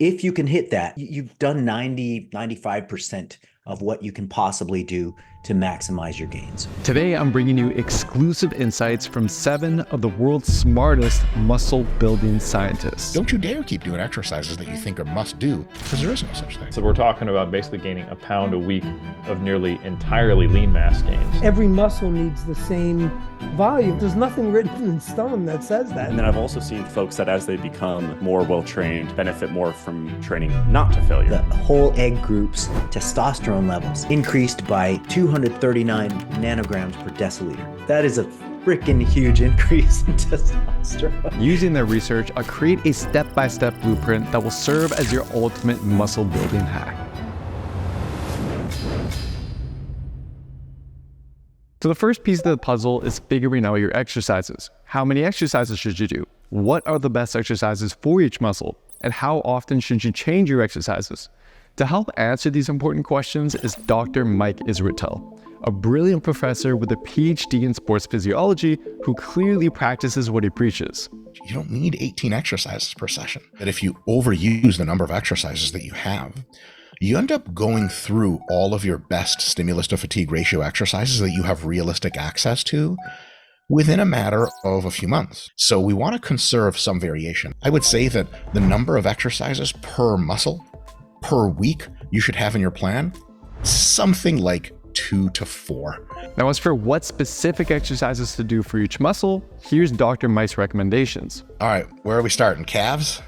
If you can hit that, you've done 90, 95% of what you can possibly do to maximize your gains. Today, I'm bringing you exclusive insights from 7 of the world's smartest muscle building scientists. Don't you dare keep doing exercises that you think are must do, because there is no such thing. So we're talking about basically gaining a pound a week of nearly entirely lean mass gains. Every muscle needs the same volume. There's nothing written in stone that says that. And then I've also seen folks that as they become more well-trained, benefit more from training not to failure. The whole egg group's testosterone levels increased by 239 nanograms per deciliter. That is a freaking huge increase in testosterone. Using their research, I'll create a step-by-step blueprint that will serve as your ultimate muscle building hack. So the first piece of the puzzle is figuring out your exercises. How many exercises should you do? What are the best exercises for each muscle? And how often should you change your exercises? To help answer these important questions is Dr. Mike Israetel, a brilliant professor with a PhD in sports physiology who clearly practices what he preaches. You don't need 18 exercises per session. But if you overuse the number of exercises that you have, you end up going through all of your best stimulus to fatigue ratio exercises that you have realistic access to within a matter of a few months. So we want to conserve some variation. I would say that the number of exercises per muscle per week you should have in your plan, something like 2 to 4. Now, as for what specific exercises to do for each muscle, here's Dr. Mike's recommendations. All right, where are we starting? Calves?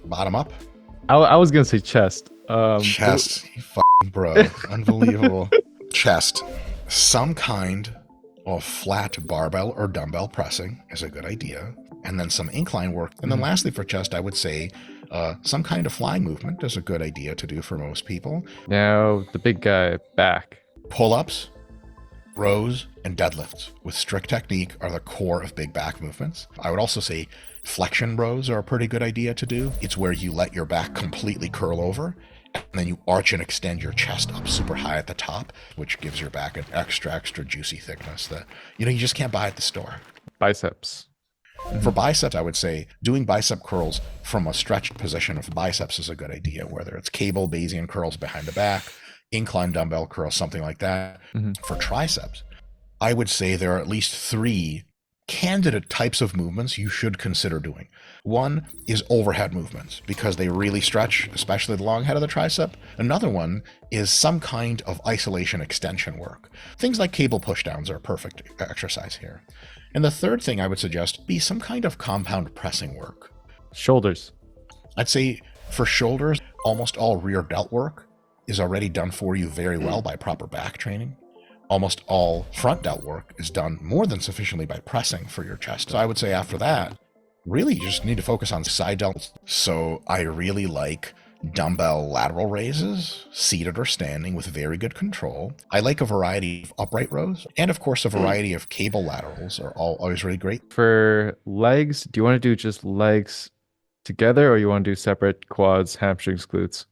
Bottom up? I was going to say chest. Chest, you f***ing bro. Unbelievable. Chest. Some kind of flat barbell or dumbbell pressing is a good idea. And then some incline work. And then lastly for chest, I would say some kind of flying movement is a good idea to do for most people. Now, the big guy, back. Pull-ups, rows, and deadlifts with strict technique are the core of big back movements. I would also say flexion rows are a pretty good idea to do. It's where you let your back completely curl over and then you arch and extend your chest up super high at the top, which gives your back an extra juicy thickness that, you just can't buy at the store. Biceps. For biceps, I would say doing bicep curls from a stretched position of biceps is a good idea, whether it's cable Bayesian curls behind the back, incline dumbbell curls, something like that. For triceps, I would say there are at least 3 candidate types of movements you should consider doing. One is overhead movements because they really stretch, especially the long head of the tricep. Another one is some kind of isolation extension work. Things like cable pushdowns are a perfect exercise here. And the third thing I would suggest be some kind of compound pressing work. Shoulders. I'd say for shoulders, almost all rear delt work is already done for you very well by proper back training. Almost all front delt work is done more than sufficiently by pressing for your chest. So I would say after that, really you just need to focus on side delts. So I really like dumbbell lateral raises, seated or standing with very good control. I like a variety of upright rows, and of course a variety of cable laterals are always really great. For legs, do you want to do just legs together or you want to do separate quads, hamstrings, glutes?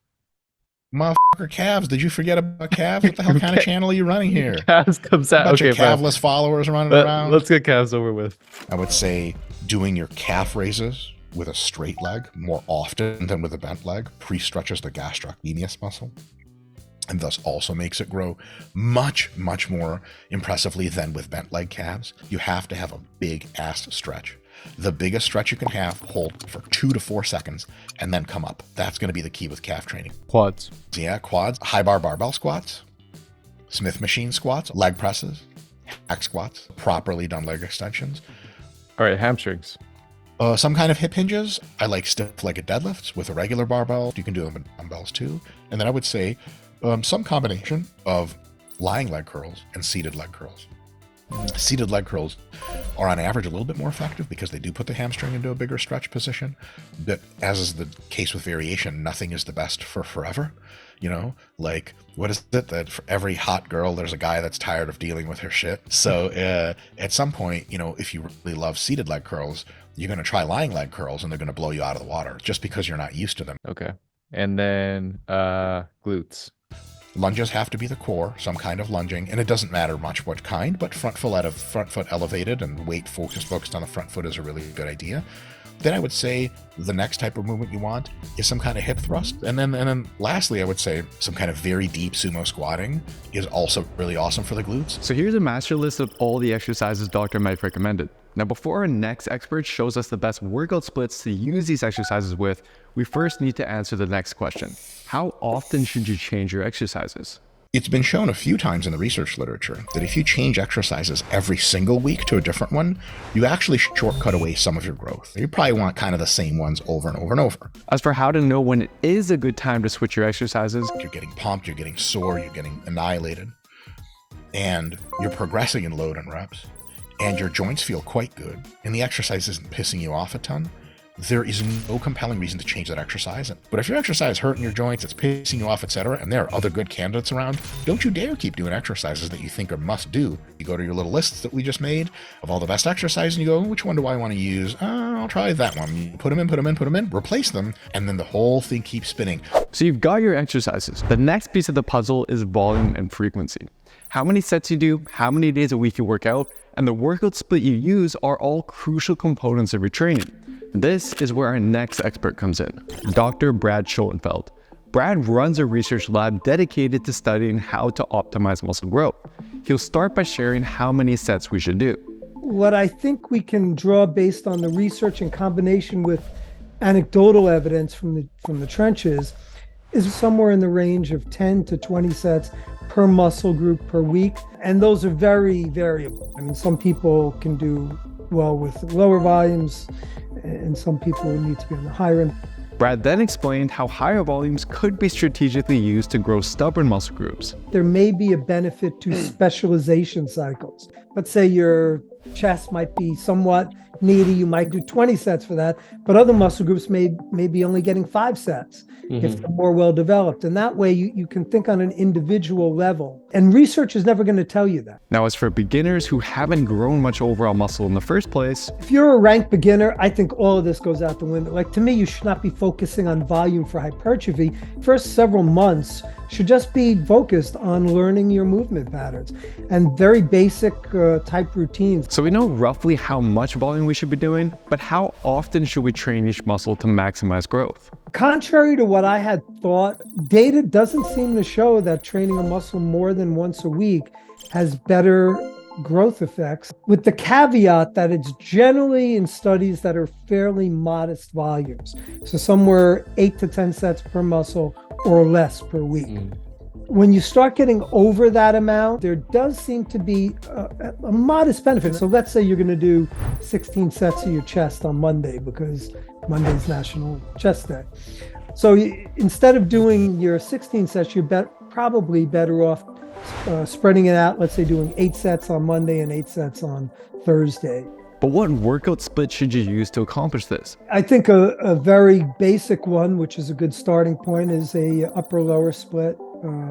Motherfucker, calves. Did you forget about calves? What the hell kind of channel are you running here? Calves comes out. Bunch Okay, of calfless followers running around. Let's get calves over with. I would say doing your calf raises with a straight leg more often than with a bent leg pre-stretches the gastrocnemius muscle, and thus also makes it grow much more impressively than with bent leg calves. You have to have a big ass stretch. The biggest stretch you can have, hold for 2 to 4 seconds, and then come up. That's going to be the key with calf training. Quads. Yeah, quads, high bar barbell squats, Smith machine squats, leg presses, hack squats, properly done leg extensions. All right, hamstrings. Some kind of hip hinges. I like stiff-legged deadlifts with a regular barbell. You can do them with dumbbells too. And then I would say some combination of lying leg curls and seated leg curls. Seated leg curls are on average a little bit more effective because they do put the hamstring into a bigger stretch position. But as is the case with variation, nothing is the best for forever. Like, what is it that for every hot girl, there's a guy that's tired of dealing with her shit. So at some point, if you really love seated leg curls, you're going to try lying leg curls and they're going to blow you out of the water just because you're not used to them. Okay. And then glutes. Lunges have to be the core, some kind of lunging, and it doesn't matter much what kind, but front foot elevated and weight focused on the front foot is a really good idea. Then I would say the next type of movement you want is some kind of hip thrust. And then lastly, I would say some kind of very deep sumo squatting is also really awesome for the glutes. So here's a master list of all the exercises Dr. Mike recommended. Now, before our next expert shows us the best workout splits to use these exercises with, we first need to answer the next question. How often should you change your exercises? It's been shown a few times in the research literature that if you change exercises every single week to a different one, you actually shortcut away some of your growth. You probably want kind of the same ones over and over and over. As for how to know when it is a good time to switch your exercises, You're getting pumped, you're getting sore, you're getting annihilated, and you're progressing in load and reps, and your joints feel quite good, and the exercise isn't pissing you off a ton, there is no compelling reason to change that exercise. But if your exercise is hurting your joints, it's pissing you off, etc., and there are other good candidates around, don't you dare keep doing exercises that you think are must do. You go to your little lists that we just made of all the best exercises, and you go, which one do I want to use? I'll try that one. You put them in, replace them, and then the whole thing keeps spinning. so you've got your exercises. The next piece of the puzzle is volume and frequency. How many sets you do, how many days a week you work out, and the workout split you use are all crucial components of your training. This is where our next expert comes in, Dr. Brad Schoenfeld. Brad runs a research lab dedicated to studying how to optimize muscle growth. He'll start by sharing how many sets we should do. What I think we can draw based on the research in combination with anecdotal evidence from the trenches is somewhere in the range of 10 to 20 sets per muscle group per week. And those are very variable. I mean, some people can do well with lower volumes, and some people need to be on the higher end. Brad then explained how higher volumes could be strategically used to grow stubborn muscle groups. There may be a benefit to specialization cycles. Let's say your chest might be somewhat needy, you might do 20 sets for that, but other muscle groups may be only getting 5 sets if they're more well developed. And that way you can think on an individual level. And research is never going to tell you that. Now, as for beginners who haven't grown much overall muscle in the first place, If you're a ranked beginner, I think all of this goes out the window. Like, to me, you should not be focusing on volume for hypertrophy. First several months should just be focused on learning your movement patterns and very basic type routines. so we know roughly how much volume we should be doing, but how often should we train each muscle to maximize growth? Contrary to what I had thought, data doesn't seem to show that training a muscle more than once a week has better growth effects, with the caveat that it's generally in studies that are fairly modest volumes. So somewhere 8 to 10 sets per muscle or less per week. When you start getting over that amount, there does seem to be a modest benefit. So let's say you're going to do 16 sets of your chest on Monday because Monday's National Chest Day. So instead of doing your 16 sets, you're probably better off spreading it out, let's say doing 8 sets on Monday and 8 sets on Thursday. But what workout split should you use to accomplish this? I think a very basic one, which is a good starting point, is a upper-lower split.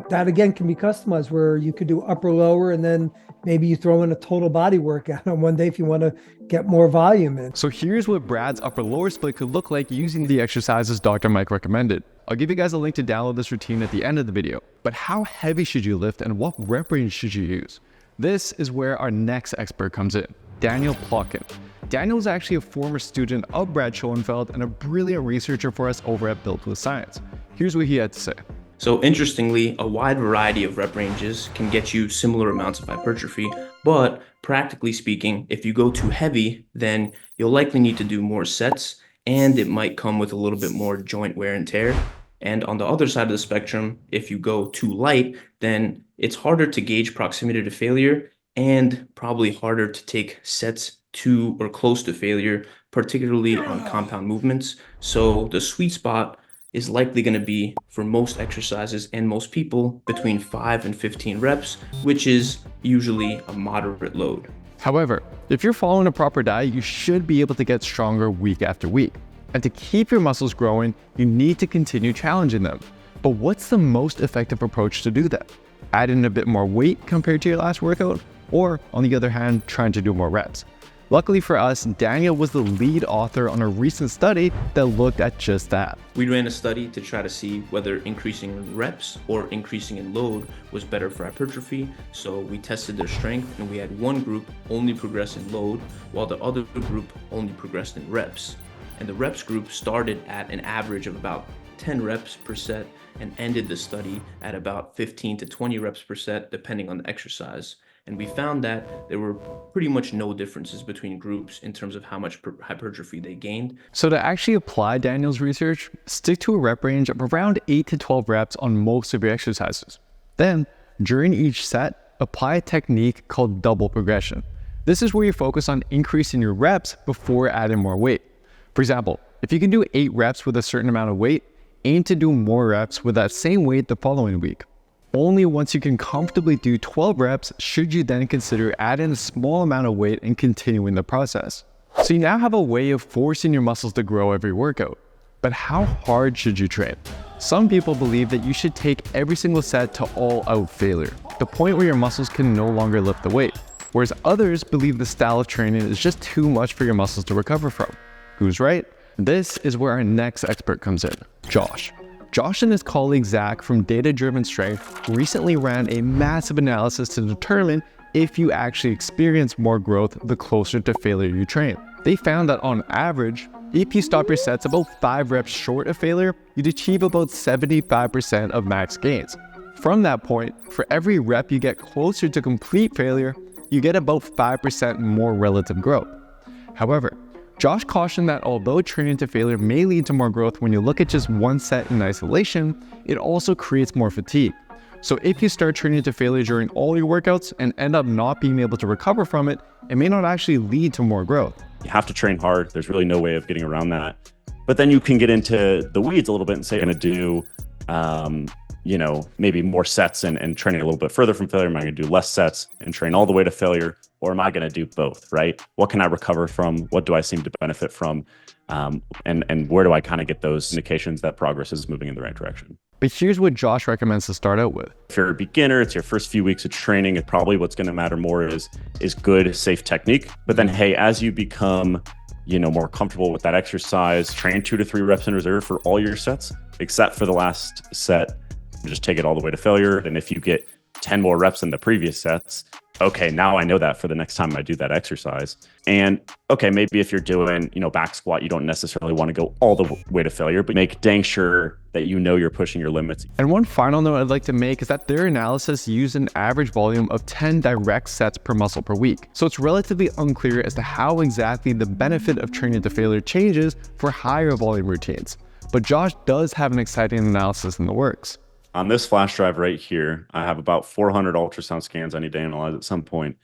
That again can be customized, where you could do upper-lower and then maybe you throw in a total body workout on one day if you want to get more volume in. So here's what Brad's upper-lower split could look like using the exercises Dr. Mike recommended. I'll give you guys a link to download this routine at the end of the video. But how heavy should you lift and what rep range should you use? This is where our next expert comes in, Daniel Plotkin. Daniel is actually a former student of Brad Schoenfeld and a brilliant researcher for us over at Built with Science. Here's what he had to say. So interestingly, a wide variety of rep ranges can get you similar amounts of hypertrophy, but practically speaking, if you go too heavy, then you'll likely need to do more sets, and it might come with a little bit more joint wear and tear. And on the other side of the spectrum, if you go too light, then it's harder to gauge proximity to failure and probably harder to take sets to or close to failure, particularly on compound movements. So the sweet spot is likely going to be, for most exercises and most people, between 5 and 15 reps, which is usually a moderate load. However, if you're following a proper diet, you should be able to get stronger week after week. And to keep your muscles growing, you need to continue challenging them. But what's the most effective approach to do that? Add in a bit more weight compared to your last workout? Or, on the other hand, trying to do more reps? Luckily for us, Daniel was the lead author on a recent study that looked at just that. We ran a study to try to see whether increasing in reps or increasing in load was better for hypertrophy. So we tested their strength, and we had one group only progress in load, while the other group only progressed in reps. and the reps group started at an average of about 10 reps per set and ended the study at about 15 to 20 reps per set, depending on the exercise. And we found that there were pretty much no differences between groups in terms of how much hypertrophy they gained. So to actually apply Daniel's research, stick to a rep range of around 8 to 12 reps on most of your exercises. Then, during each set, apply a technique called double progression. This is where you focus on increasing your reps before adding more weight. For example, if you can do 8 reps with a certain amount of weight, aim to do more reps with that same weight the following week. Only once you can comfortably do 12 reps should you then consider adding a small amount of weight and continuing the process. So you now have a way of forcing your muscles to grow every workout. But how hard should you train? Some people believe that you should take every single set to all-out failure, the point where your muscles can no longer lift the weight. Whereas others believe the style of training is just too much for your muscles to recover from. Who's right? This is where our next expert comes in, Josh. Josh and his colleague Zach from Data Driven Strength recently ran a massive analysis to determine if you actually experience more growth the closer to failure you train. They found that on average, if you stop your sets about 5 reps short of failure, you'd achieve about 75% of max gains. From that point, for every rep you get closer to complete failure, you get about 5% more relative growth. However, Josh cautioned that although training to failure may lead to more growth when you look at just one set in isolation, it also creates more fatigue. So if you start training to failure during all your workouts and end up not being able to recover from it, it may not actually lead to more growth. You have to train hard. There's really no way of getting around that. But then you can get into the weeds a little bit and say, I'm going to do, maybe more sets and training a little bit further from failure. Am I going to do less sets and train all the way to failure? Or am I going to do both, right? What can I recover from? What do I seem to benefit from? And where do I kind of get those indications that progress is moving in the right direction? But here's what Josh recommends to start out with. If you're a beginner, it's your first few weeks of training. It's probably what's going to matter more is good, safe technique. But then, hey, as you become, more comfortable with that exercise, train 2 to 3 reps in reserve for all your sets, except for the last set. Just take it all the way to failure. And if you get 10 more reps in the previous sets, okay, now I know that for the next time I do that exercise. And okay, maybe if you're doing, back squat, you don't necessarily want to go all the way to failure, but make dang sure that you're pushing your limits. And one final note I'd like to make is that their analysis used an average volume of 10 direct sets per muscle per week. So it's relatively unclear as to how exactly the benefit of training to failure changes for higher volume routines. But Josh does have an exciting analysis in the works. On this flash drive right here, I have about 400 ultrasound scans I need to analyze at some point.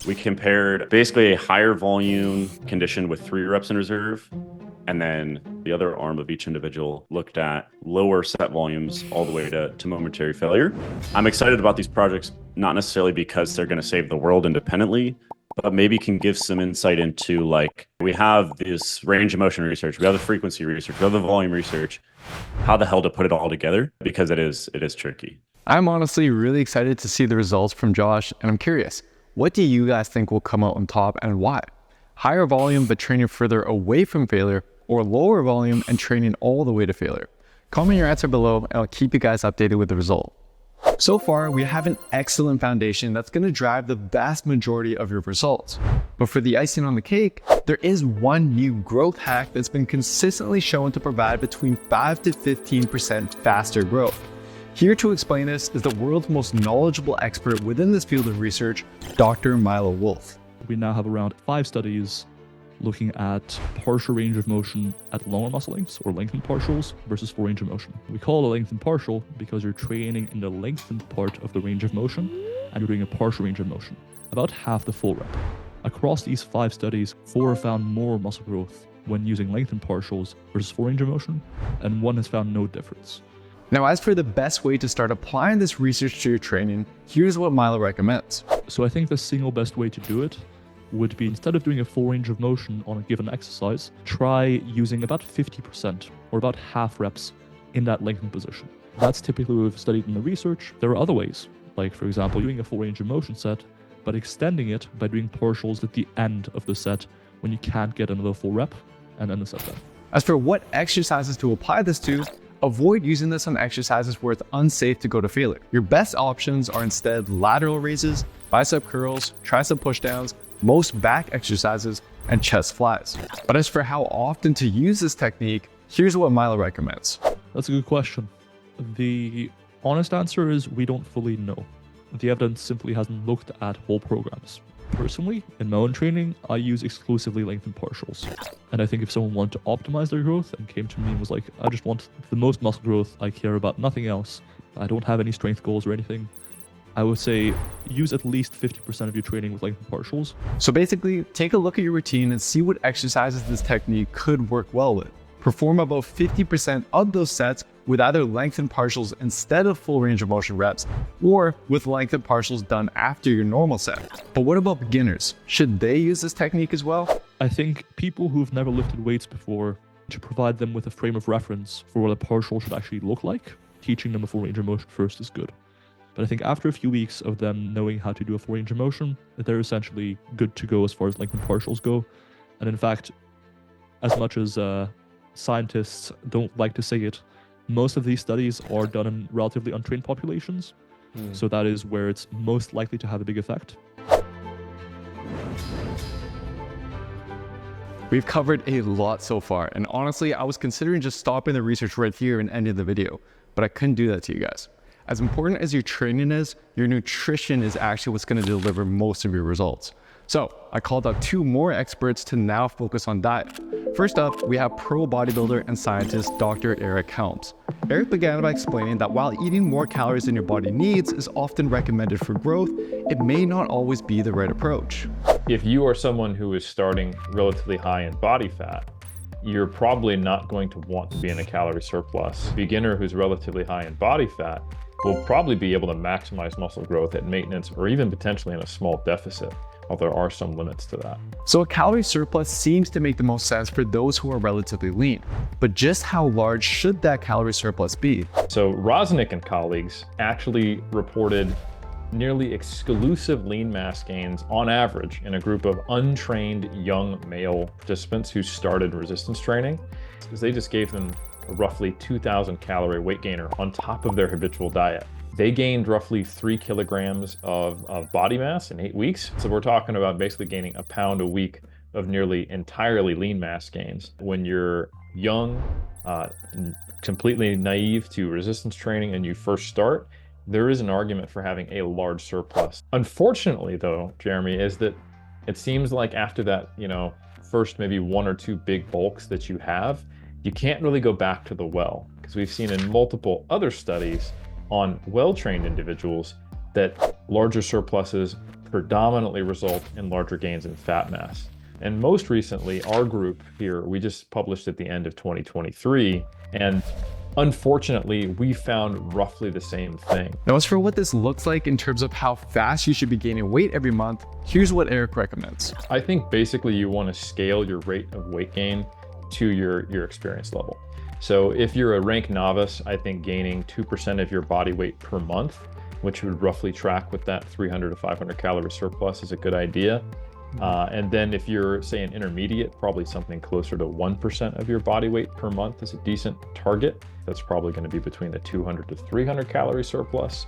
We compared basically a higher volume condition with 3 reps in reserve. And then the other arm of each individual looked at lower set volumes all the way to momentary failure. I'm excited about these projects, not necessarily because they're going to save the world independently, but maybe can give some insight into, like, we have this range of motion research, we have the frequency research, we have the volume research. How the hell to put it all together? Because it is tricky. I'm honestly really excited to see the results from Josh, and I'm curious, what do you guys think will come out on top and why? Higher volume but training further away from failure, or lower volume and training all the way to failure? Comment your answer below and I'll keep you guys updated with the result. So far, we have an excellent foundation that's going to drive the vast majority of your results. But for the icing on the cake, there is one new growth hack that's been consistently shown to provide between 5 to 15% faster growth. Here to explain this is the world's most knowledgeable expert within this field of research, Dr. Milo Wolf. We now have around 5 studies looking at partial range of motion at longer muscle lengths, or lengthened partials, versus full range of motion. We call it a lengthened partial because you're training in the lengthened part of the range of motion and you're doing a partial range of motion, about half the full rep. Across these 5 studies, 4 have found more muscle growth when using lengthened partials versus full range of motion, and 1 has found no difference. Now, as for the best way to start applying this research to your training, here's what Milo recommends. So I think the single best way to do it would be, instead of doing a full range of motion on a given exercise, try using about 50% or about half reps in that lengthened position. That's typically what we've studied in the research. There are other ways, like for example, doing a full range of motion set, but extending it by doing partials at the end of the set when you can't get another full rep, and then the set done. As for what exercises to apply this to, avoid using this on exercises where it's unsafe to go to failure. Your best options are instead lateral raises, bicep curls, tricep pushdowns, most back exercises, and chest flies. But as for how often to use this technique, here's what Milo recommends. That's a good question. The honest answer is we don't fully know. The evidence simply hasn't looked at whole programs. Personally, in my own training, I use exclusively lengthened partials. And I think if someone wanted to optimize their growth and came to me and was like, I just want the most muscle growth, I care about nothing else, I don't have any strength goals or anything, I would say use at least 50% of your training with lengthened partials. So basically, take a look at your routine and see what exercises this technique could work well with. Perform about 50% of those sets with either lengthened partials instead of full range of motion reps, or with lengthened partials done after your normal set. But what about beginners? Should they use this technique as well? I think people who've never lifted weights before, to provide them with a frame of reference for what a partial should actually look like, teaching them a full range of motion first is good. But I think after a few weeks of them knowing how to do a full range of motion, they're essentially good to go as far as lengthened partials go. And in fact, as much as scientists don't like to say it, most of these studies are done in relatively untrained populations. So that is where it's most likely to have a big effect. We've covered a lot so far, and honestly, I was considering just stopping the research right here and ending the video, but I couldn't do that to you guys. As important as your training is, your nutrition is actually what's going to deliver most of your results. So I called out 2 more experts to now focus on diet. First up, we have pro bodybuilder and scientist Dr. Eric Helms. Eric began by explaining that while eating more calories than your body needs is often recommended for growth, it may not always be the right approach. If you are someone who is starting relatively high in body fat, you're probably not going to want to be in a calorie surplus. A beginner who's relatively high in body fat will probably be able to maximize muscle growth at maintenance or even potentially in a small deficit, although there are some limits to that. So a calorie surplus seems to make the most sense for those who are relatively lean, but just how large should that calorie surplus be? So Rosnick and colleagues actually reported nearly exclusive lean mass gains on average in a group of untrained young male participants who started resistance training, because they just gave them a roughly 2,000 calorie weight gainer on top of their habitual diet. They gained roughly 3 kilograms of body mass in 8 weeks. So we're talking about basically gaining a pound a week of nearly entirely lean mass gains. When you're young, completely naive to resistance training and you first start, there is an argument for having a large surplus. Unfortunately though, Jeremy, is that it seems like after that, first maybe 1 or 2 big bulks that you have, you can't really go back to the well, because we've seen in multiple other studies on well-trained individuals that larger surpluses predominantly result in larger gains in fat mass. And most recently, our group here, we just published at the end of 2023, and unfortunately, we found roughly the same thing. Now, as for what this looks like in terms of how fast you should be gaining weight every month, here's what Eric recommends. I think basically you want to scale your rate of weight gain to your experience level. So if you're a rank novice, I think gaining 2% of your body weight per month, which would roughly track with that 300 to 500 calorie surplus, is a good idea. And then if you're, say, an intermediate, probably something closer to 1% of your body weight per month is a decent target. That's probably going to be between the 200 to 300 calorie surplus.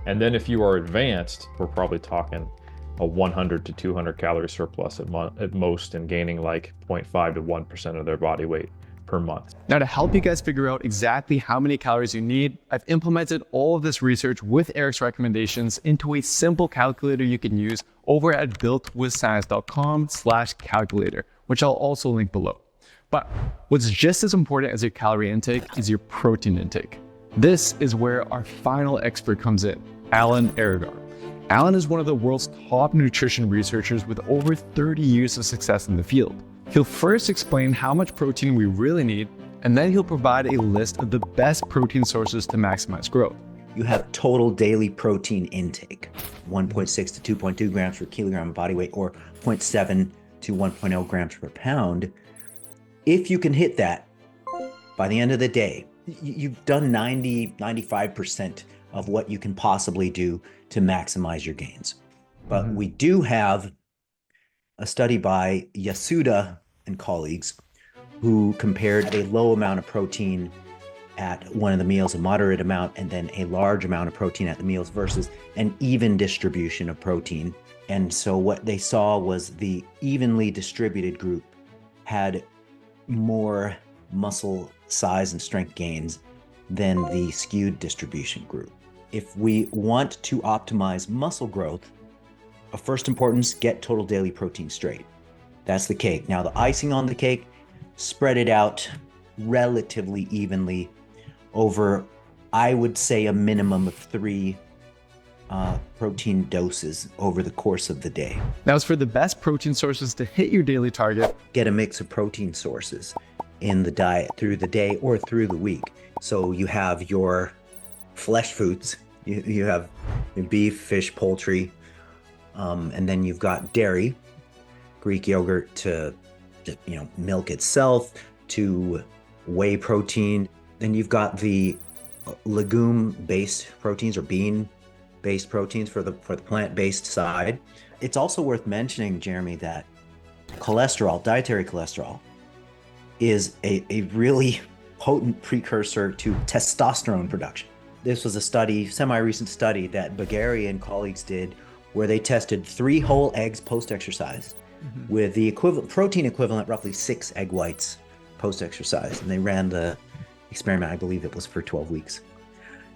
And then if you are advanced, we're probably talking a 100 to 200 calorie surplus at most, and gaining like 0.5 to 1% of their body weight per month. Now, to help you guys figure out exactly how many calories you need, I've implemented all of this research with Eric's recommendations into a simple calculator you can use over at builtwithscience.com/calculator, which I'll also link below. But what's just as important as your calorie intake is your protein intake. This is where our final expert comes in, Alan Aragar. Alan is one of the world's top nutrition researchers with over 30 years of success in the field. He'll first explain how much protein we really need, and then he'll provide a list of the best protein sources to maximize growth. You have total daily protein intake, 1.6 to 2.2 grams per kilogram of body weight, or 0.7 to 1.0 grams per pound. If you can hit that by the end of the day, you've done 95% of what you can possibly do to maximize your gains. But we do have a study by Yasuda and colleagues who compared a low amount of protein at one of the meals, a moderate amount, and then a large amount of protein at the meals versus an even distribution of protein. And so what they saw was the evenly distributed group had more muscle size and strength gains than the skewed distribution group. If we want to optimize muscle growth, of first importance, get total daily protein straight. That's the cake. Now the icing on the cake, spread it out relatively evenly over, I would say, a minimum of 3 protein doses over the course of the day. Now, as for the best protein sources to hit your daily target, get a mix of protein sources in the diet through the day or through the week. So you have your flesh foods, you have beef, fish, poultry, and then you've got dairy, Greek yogurt to milk itself, to whey protein. Then you've got the legume-based proteins or bean-based proteins for the plant-based side. It's also worth mentioning, Jeremy, that cholesterol, dietary cholesterol, is a really potent precursor to testosterone production. This was a study, semi-recent study that Bagari and colleagues did, where they tested 3 whole eggs post-exercise with the protein equivalent, roughly 6 egg whites post-exercise. And they ran the experiment, I believe it was for 12 weeks.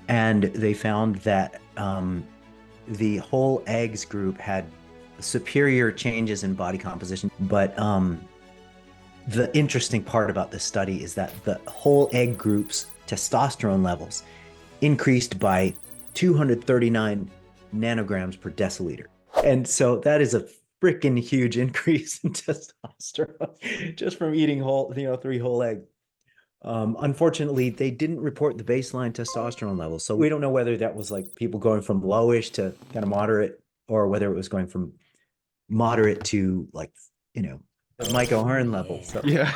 And they found that the whole eggs group had superior changes in body composition. But the interesting part about this study is that the whole egg group's testosterone levels increased by 239 nanograms per deciliter. And so that is a freaking huge increase in testosterone just from eating 3 whole eggs. Unfortunately, they didn't report the baseline testosterone levels. So we don't know whether that was like people going from lowish to kind of moderate, or whether it was going from moderate to Mike O'Hearn level. So yeah.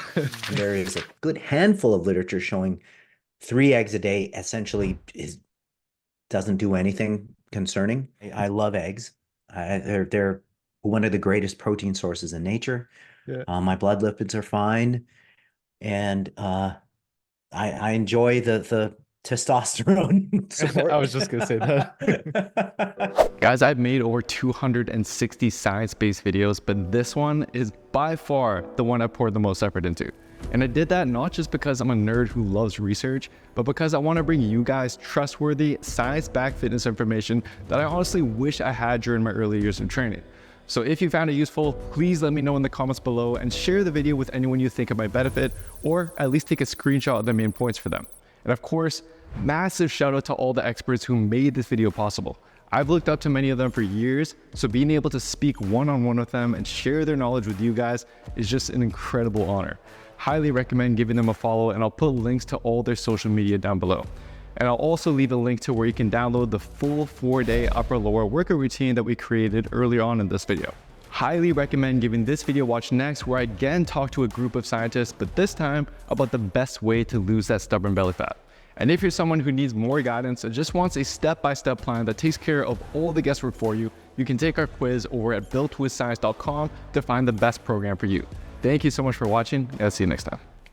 There is a good handful of literature showing 3 eggs a day essentially doesn't do anything concerning. I love eggs. They're one of the greatest protein sources in nature. Yeah. My blood lipids are fine, and I enjoy the testosterone support. I was just gonna say that. Guys, I've made over 260 science-based videos, but this one is by far the one I poured the most effort into. And I did that not just because I'm a nerd who loves research, but because I want to bring you guys trustworthy, science-backed fitness information that I honestly wish I had during my early years of training. So if you found it useful, please let me know in the comments below and share the video with anyone you think it might benefit, or at least take a screenshot of the main points for them. And of course, massive shout out to all the experts who made this video possible. I've looked up to many of them for years, so being able to speak one-on-one with them and share their knowledge with you guys is just an incredible honor. Highly recommend giving them a follow, and I'll put links to all their social media down below. And I'll also leave a link to where you can download the full 4-day upper-lower workout routine that we created earlier on in this video. Highly recommend giving this video a watch next, where I again talk to a group of scientists, but this time about the best way to lose that stubborn belly fat. And if you're someone who needs more guidance and just wants a step-by-step plan that takes care of all the guesswork for you, you can take our quiz over at builtwithscience.com to find the best program for you. Thank you so much for watching, and I'll see you next time.